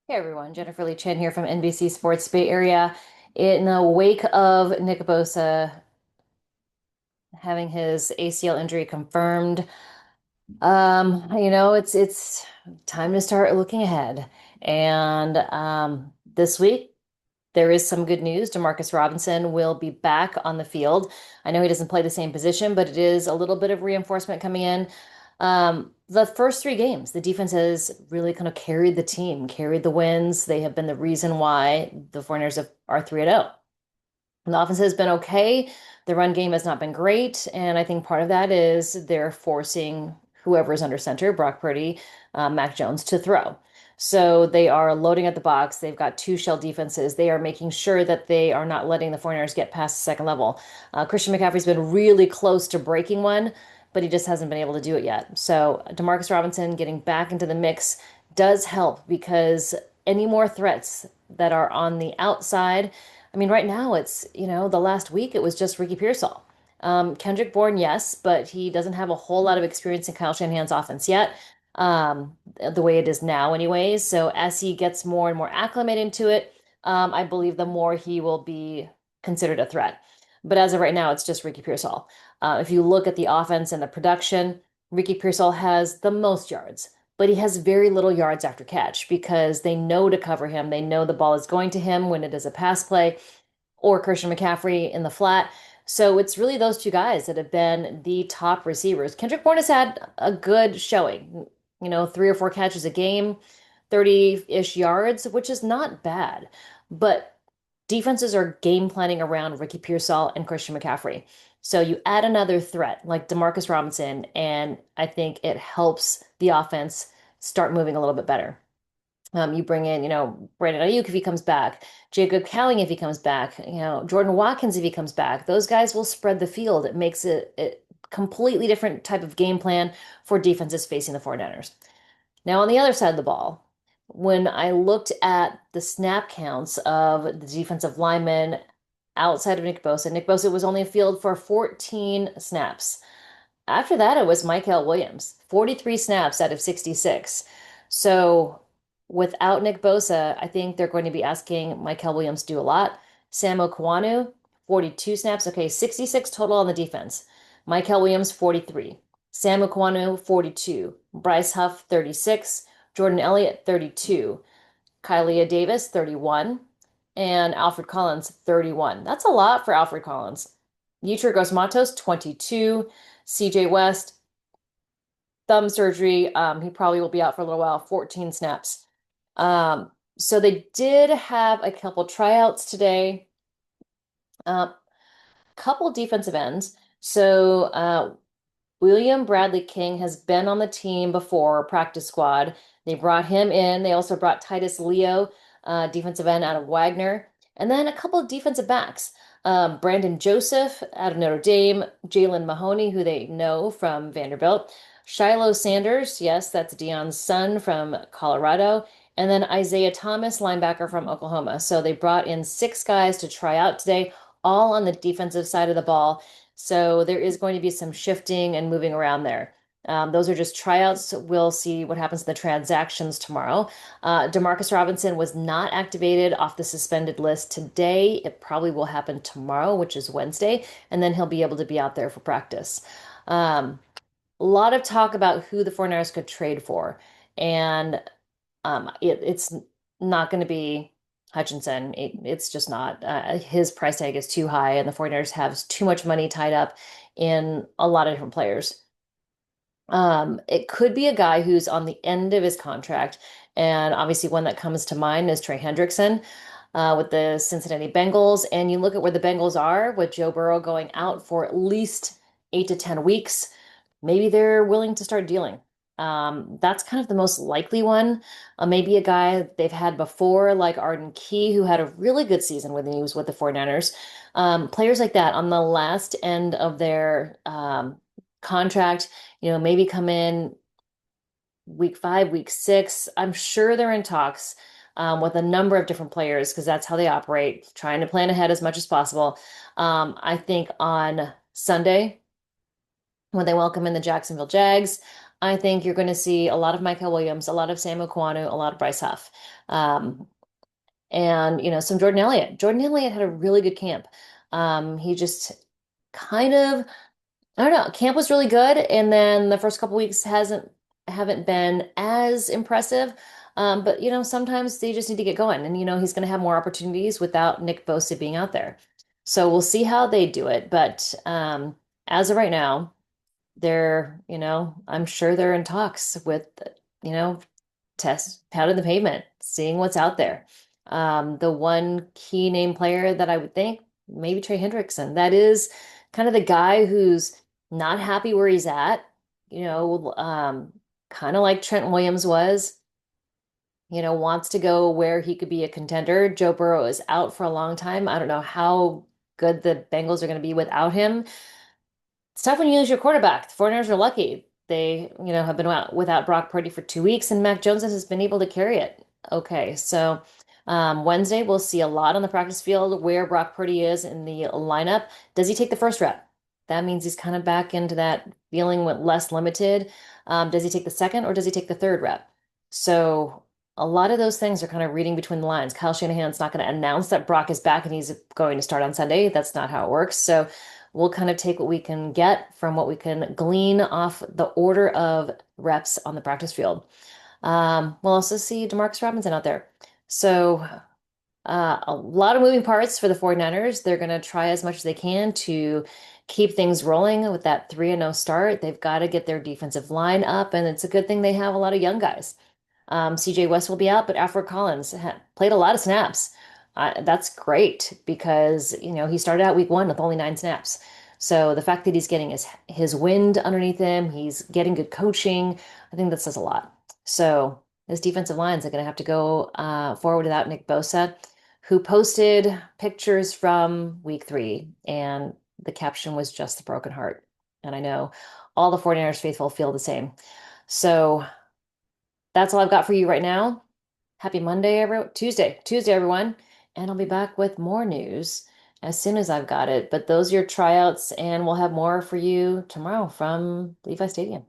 Hey everyone, Jennifer Lee Chin here from NBC Sports Bay Area. In the wake of Nick Bosa having his ACL injury confirmed, it's time to start looking ahead. And this week there is some good news. Demarcus Robinson will be back on the field. I know he doesn't play the same position, but it is a little bit of reinforcement coming in. The first three games, the defense has really kind of carried the team, carried the wins. They have been the reason why the 49ers are 3-0. The offense has been okay. The run game has not been great. And I think part of that is they're forcing whoever is under center, Brock Purdy, Mac Jones, to throw. So they are loading at the box. They've got two shell defenses. They are making sure that they are not letting the 49ers get past the second level. Christian McCaffrey's been really close to breaking one, but he just hasn't been able to do it yet. So Demarcus Robinson getting back into the mix does help because any more threats that are on the outside. I mean, right now the last week it was just Ricky Pearsall. Kendrick Bourne, yes, but he doesn't have a whole lot of experience in Kyle Shanahan's offense yet, the way it is now, anyways. So as he gets more and more acclimated into it, I believe the more he will be considered a threat. But as of right now, it's just Ricky Pearsall. If you look at the offense and the production, Ricky Pearsall has the most yards, but he has very little yards after catch because they know to cover him. They know the ball is going to him when it is a pass play or Christian McCaffrey in the flat. So it's really those two guys that have been the top receivers. Kendrick Bourne has had a good showing, three or four catches a game, 30-ish yards, which is not bad. But defenses are game planning around Ricky Pearsall and Christian McCaffrey. So you add another threat like Demarcus Robinson, and I think it helps the offense start moving a little bit better. You bring in, Brandon Ayuk if he comes back, Jacob Cowing if he comes back, Jordan Watkins if he comes back. Those guys will spread the field. It makes it a completely different type of game plan for defenses facing the 49ers. Now, on the other side of the ball, when I looked at the snap counts of the defensive linemen outside of Nick Bosa was only in field for 14 snaps. After that, it was Michael Williams, 43 snaps out of 66. So without Nick Bosa, I think they're going to be asking Michael Williams to do a lot. Sam Okwanu, 42 snaps. Okay, 66 total on the defense. Michael Williams, 43. Sam Okwanu, 42. Bryce Huff, 36. Jordan Elliott, 32. Kylea Davis, 31. And Alfred Collins, 31. That's a lot for Alfred Collins. Yetur Gross-Matos, 22. CJ West, thumb surgery. He probably will be out for a little while, 14 snaps. So they did have a couple tryouts today, couple defensive ends. So William Bradley King has been on the team before, practice squad. They brought him in. They also brought Titus Leo, defensive end out of Wagner, and then a couple of defensive backs. Brandon Joseph out of Notre Dame, Jalen Mahoney, who they know from Vanderbilt, Shiloh Sanders, yes, that's Deion's son from Colorado, and then Isaiah Thomas, linebacker from Oklahoma. So they brought in six guys to try out today, all on the defensive side of the ball. So there is going to be some shifting and moving around there. Those are just tryouts. We'll see what happens in the transactions tomorrow. Demarcus Robinson was not activated off the suspended list today. It probably will happen tomorrow, which is Wednesday, and then he'll be able to be out there for practice. A lot of talk about who the 49ers could trade for, and it's not going to be Hutchinson. It's just not. His price tag is too high, and the 49ers have too much money tied up in a lot of different players. It could be a guy who's on the end of his contract, and obviously one that comes to mind is Trey Hendrickson with the Cincinnati Bengals. And you look at where the Bengals are with Joe Burrow going out for at least 8 to 10 weeks. Maybe they're willing to start dealing. That's kind of the most likely one. Maybe a guy they've had before, like Arden Key, who had a really good season when he was with the 49ers. Players like that on the last end of their contract, maybe come in week 5, week 6. I'm sure they're in talks with a number of different players because that's how they operate, trying to plan ahead as much as possible. I think on Sunday, when they welcome in the Jacksonville Jags, I think you're going to see a lot of Michael Williams, a lot of Sam Okwanu, a lot of Bryce Huff. Um, and some Jordan Elliott. Jordan Elliott had a really good camp. He just kind of, I don't know, camp was really good, and then the first couple weeks hasn't haven't been as impressive. But sometimes they just need to get going, and he's going to have more opportunities without Nick Bosa being out there. So we'll see how they do it. But as of right now, I'm sure they're in talks with, you know, test pounding the pavement, seeing what's out there. The one key name player that I would think maybe Trey Hendrickson. That is kind of the guy who's not happy where he's at, you know, um, kind of like Trent Williams was, wants to go where he could be a contender. Joe Burrow is out for a long time. I don't know how good the Bengals are going to be without him. It's tough when you lose your quarterback. The 49ers are lucky. They, have been without Brock Purdy for 2 weeks, and Mac Jones has been able to carry it. Okay, so Wednesday we'll see a lot on the practice field where Brock Purdy is in the lineup. Does he take the first rep? That means he's kind of back into that feeling with less limited. Does he take the second or does he take the third rep? So a lot of those things are kind of reading between the lines. Kyle Shanahan's not going to announce that Brock is back and he's going to start on Sunday. That's not how it works. So we'll kind of take what we can get from what we can glean off the order of reps on the practice field. We'll also see Demarcus Robinson out there. So a lot of moving parts for the 49ers. They're going to try as much as they can to keep things rolling with that 3-0 start. They've got to get their defensive line up, and it's a good thing they have a lot of young guys. CJ West will be out, but Alfred Collins played a lot of snaps. That's great because, he started out week 1 with only 9 snaps. So the fact that he's getting his wind underneath him, he's getting good coaching, I think that says a lot. So his defensive lines are going to have to go forward without Nick Bosa, who posted pictures from week 3, and the caption was just a broken heart. And I know all the 49ers faithful feel the same. So that's all I've got for you right now. Happy Monday, Tuesday, everyone. And I'll be back with more news as soon as I've got it. But those are your tryouts, and we'll have more for you tomorrow from Levi Stadium.